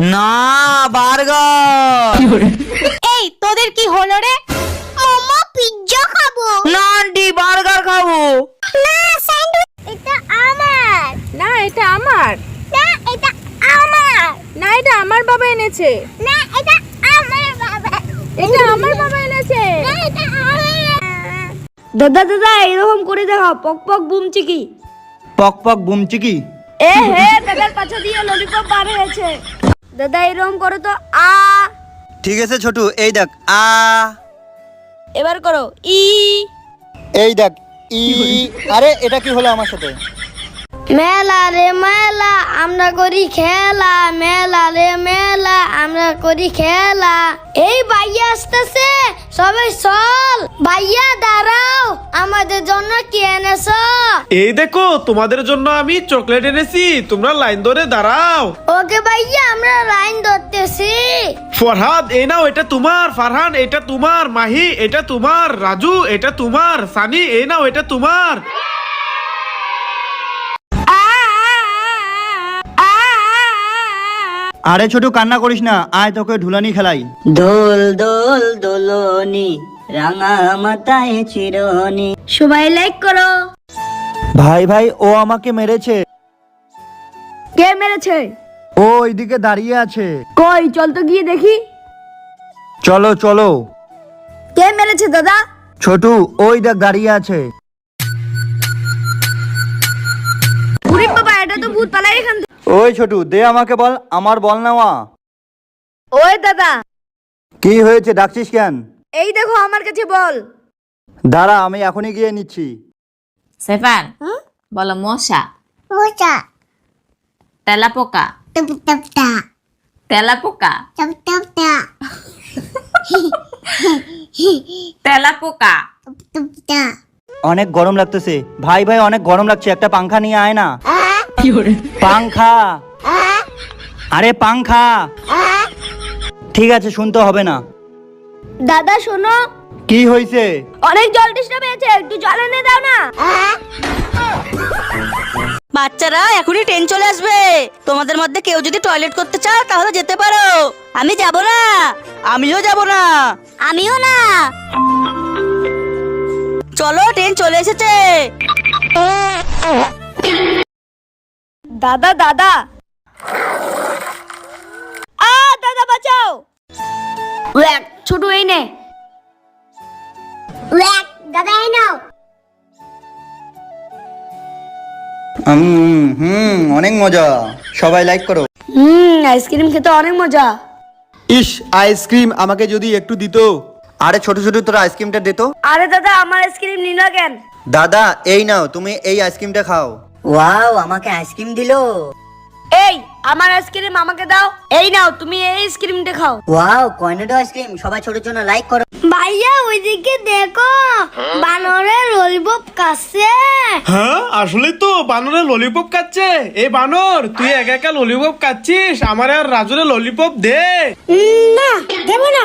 না, বার্গার। এই তোদের কি হলো রে? মামা পিজ্জা খাবো। না আন্টি, বার্গার খাবো। না স্যান্ডউইচ। এটা আমার। না এটা আমার। না এটা আমার। না এটা আমার বাবা এনেছে। না এটা আমার বাবা। এটা আমার বাবা এনেছে। না এটা আমার। দাদা দাদা এরকম করে দেখাও, পক পক বুম চিকি। পক পক বুম চিকি। এ হে, দাদার পাছা দিয়ে ললিপপ বার হয়েছে। দাদা এরকম করো তো, আ। ঠিক আছে ছোটু, এই দেখ আ। এবার করো ই। এই দেখ ই। আরে এটা কি হলো আমার সাথে? মেলা রে মেলা আমরা করি খেলা, মেলা রে মেলা আমরা করি খেলা। এই ভাইয়া আসতেছে, সবাই চল। ভাইয়া দাঁড়াও, আমাদের জন্য কি এনেছো? এই দেখো তোমাদের জন্য আমি চকলেট এনেছি, তোমরা লাইন ধরে দাঁড়াও। ওকে ভাইয়া, আমরা লাইন ধরতেছি। ফরহাদ এই নাও, এটা তোমার। ফারহান এটা তোমার। মাহি এটা তোমার। রাজু এটা তোমার। সানি এই নাও, এটা তোমার। আরে ছোটু কান্না করিস না, আয় তোকে ঢুলানি খেলাই। দোল দোল দোলনি রাঙা মাথায় চিরনি। সবাই লাইক করো। ভাই ভাই, ও আমাকে মেরেছে। কে মেরেছে? ও ওইদিকে দাঁড়িয়ে আছে। কই, চল তো গিয়ে দেখি। চলো চলো। কে মেরেছে দাদা? ছোটু ওই দেখ দাঁড়িয়ে আছে। উরি বাবা, এটা তো ভূত পালাই এখান থেকে। ওই ছোটু দে আমাকে বল, আমার বল নেওয়া। ওই দাদা, কি হয়েছে, ডাকছিস কেন? এই দেখো আমার কাছে বল। দাঁড়া, আমি এখনই গিয়ে নিচ্ছি। সেফান বলো মশা। মোচা। তেলাপোকা। টপ টপ টা। তেলাপোকা। টপ টপ টা। তেলাপোকা। টপ টপ টা। অনেক গরম লাগতেছে ভাই ভাই, অনেক গরম লাগছে, একটা পাংখা নিয়ে আয় না। পাংখা। আরে পাংখা। ঠিক আছে, শুনতে হবে না। দাদা শোনো, কি হয়েছে? অনেক জল তৃষ্ণা পেয়েছে, একটু জল এনে দাও না। বাচ্চারা এখনই ট্রেন চলে আসবে, তোমাদের মধ্যে কেউ যদি টয়লেট করতে চাও তাহলে যেতে পারো। আমি যাব না। আমিও যাব না। আমিও না। চলো, ট্রেন চলে এসেছে। দাদা দাদা, দাদা বাঁচাও। ওয়াক, ছোট এই নে। ওয়াক, দাদা এই নাও। অনেক মজা, সবাই লাইক করো। আইসক্রিম খেতে অনেক মজা। ইস, আইসক্রিম আমাকে যদি একটু দিত। আরে ছোট ছোট তোর আইসক্রিমটা দে তো। আরে দাদা, আমার আইসক্রিম নিল কেন? দাদা এই নাও, তুমি এই আইসক্রিমটা খাও। ওয়াও, আমাকে আইসক্রিম দিলো। এই আমার আইসক্রিম আমাকে দাও। এই নাও, তুমি এই আইসক্রিমটা খাও। Wow, Cornetto ice cream. সবাই ছোটের জন্য লাইক করো। ভাইয়া ওইদিকে দেখো, বানরের ললিপপ খাচ্ছে। হ্যাঁ আসলে তো বানরে ললিপপ খাচ্ছে। এই বানর, তুই একা একা ললিপপ খাচ্ছিস, আমার আর রাজুরে ললিপপ দে। না দেব না।